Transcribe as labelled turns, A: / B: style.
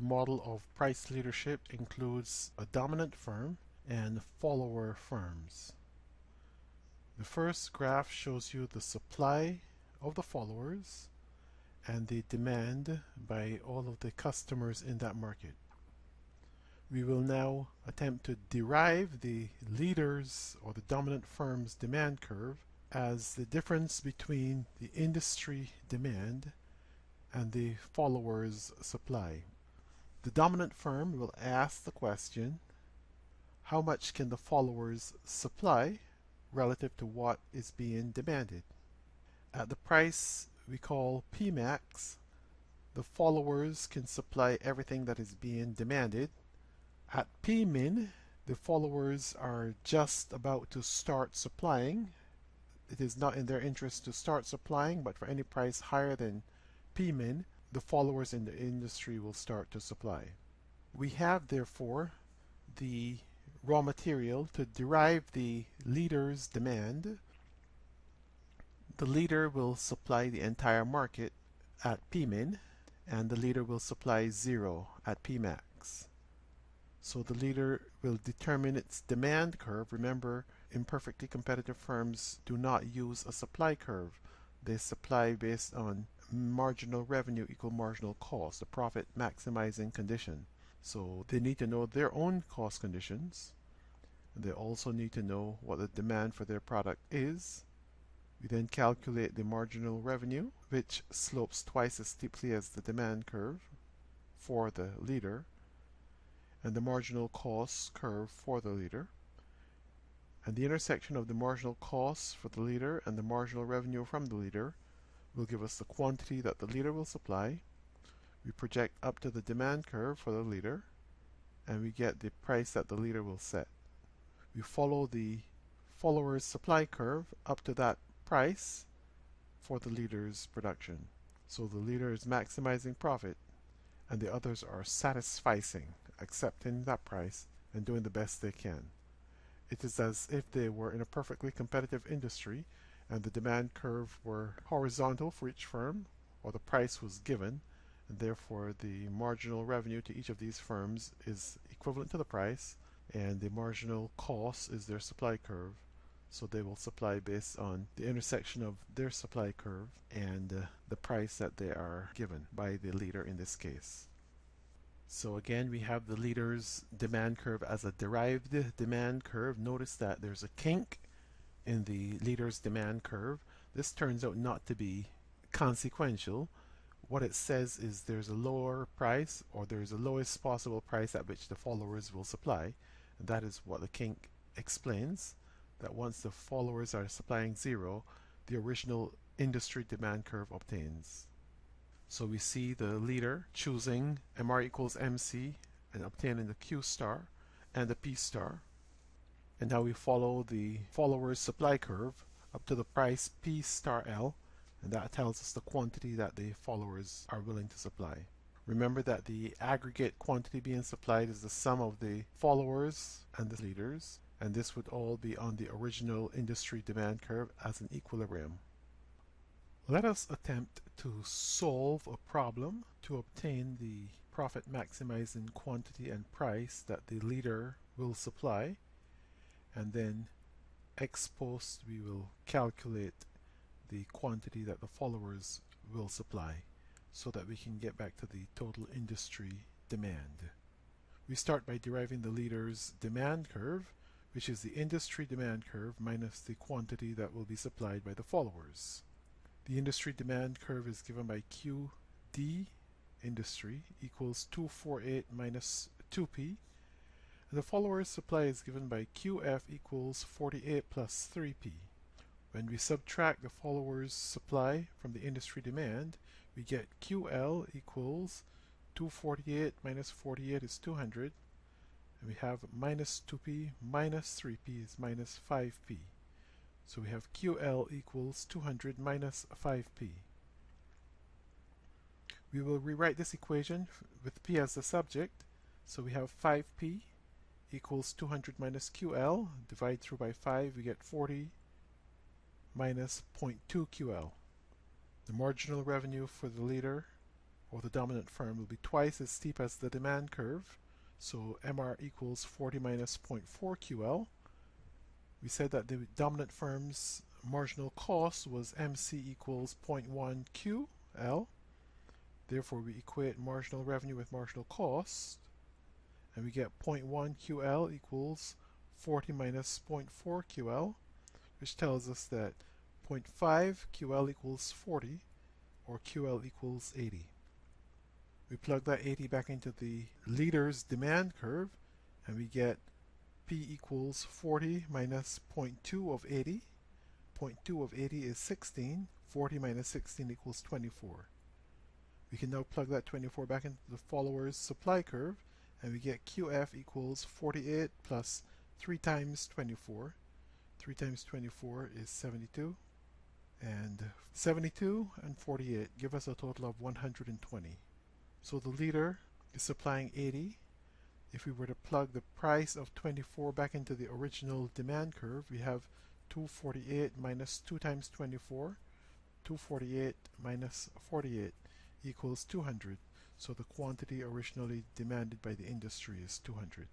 A: The model of price leadership includes a dominant firm and follower firms. The first graph shows you the supply of the followers and the demand by all of the customers in that market. We will now attempt to derive the leaders or the dominant firm's demand curve as the difference between the industry demand and the followers' supply. The dominant firm will ask the question, how much can the followers supply relative to what is being demanded? At the price we call Pmax, the followers can supply everything that is being demanded. At Pmin, the followers are just about to start supplying. It is not in their interest to start supplying, but for any price higher than Pmin, the followers in the industry will start to supply. We have, therefore, the raw material to derive the leader's demand. The leader will supply the entire market at Pmin, and the leader will supply 0 at Pmax. So the leader will determine its demand curve. Remember, imperfectly competitive firms do not use a supply curve. They supply based on marginal revenue equal marginal cost, a profit maximizing condition. So they need to know their own cost conditions. They also need to know what the demand for their product is. We then calculate the marginal revenue, which slopes twice as steeply as the demand curve for the leader, and the marginal cost curve for the leader. And the intersection of the marginal costs for the leader and the marginal revenue from the leader will give us the quantity that the leader will supply. We project up to the demand curve for the leader, and we get the price that the leader will set. We follow the follower's supply curve up to that price for the leader's production. So the leader is maximizing profit, and the others are satisficing, accepting that price and doing the best they can. It is as if they were in a perfectly competitive industry and the demand curve were horizontal for each firm, or the price was given, and therefore the marginal revenue to each of these firms is equivalent to the price, and the marginal cost is their supply curve. So they will supply based on the intersection of their supply curve and the price that they are given by the leader in this case. So again, we have the leader's demand curve as a derived demand curve. Notice that there's a kink in the leader's demand curve. This turns out not to be consequential. What it says is there's a lower price, or there's a lowest possible price at which the followers will supply. And that is what the kink explains, that once the followers are supplying 0, the original industry demand curve obtains. So we see the leader choosing MR equals MC and obtaining the Q star and the P star. And now we follow the follower's supply curve up to the price P star L, and that tells us the quantity that the followers are willing to supply. Remember that the aggregate quantity being supplied is the sum of the followers and the leaders, and this would all be on the original industry demand curve as an equilibrium. Let us attempt to solve a problem to obtain the profit maximizing quantity and price that the leader will supply, and then ex post we will calculate the quantity that the followers will supply so that we can get back to the total industry demand. We start by deriving the leader's demand curve, which is the industry demand curve minus the quantity that will be supplied by the followers. The industry demand curve is given by QD industry equals 248 minus 2P. And the follower's supply is given by QF equals 48 plus 3P. When we subtract the follower's supply from the industry demand, we get QL equals 248 minus 48 is 200. And we have minus 2P minus 3P is minus 5P. So we have QL equals 200 minus 5P. We will rewrite this equation with P as the subject. So we have 5P equals 200 minus QL. Divide through by 5, we get 40 minus 0.2 QL. The marginal revenue for the leader or the dominant firm, will be twice as steep as the demand curve. So MR equals 40 minus 0.4 QL. We said that the dominant firm's marginal cost was MC equals 0.1 QL. Therefore, we equate marginal revenue with marginal cost, and we get 0.1 QL equals 40 minus 0.4 QL, which tells us that 0.5 QL equals 40, or QL equals 80. We plug that 80 back into the leader's demand curve, and we get P equals 40 minus 0.2 of 80. 0.2 of 80 is 16. 40 minus 16 equals 24. We can now plug that 24 back into the follower's supply curve, and we get QF equals 48 plus 3 times 24. 3 times 24 is 72. And 72 and 48 give us a total of 120. So the leader is supplying 80. If we were to plug the price of 24 back into the original demand curve, we have 248 minus 2 times 24. 248 minus 48 equals 200. So the quantity originally demanded by the industry is 200.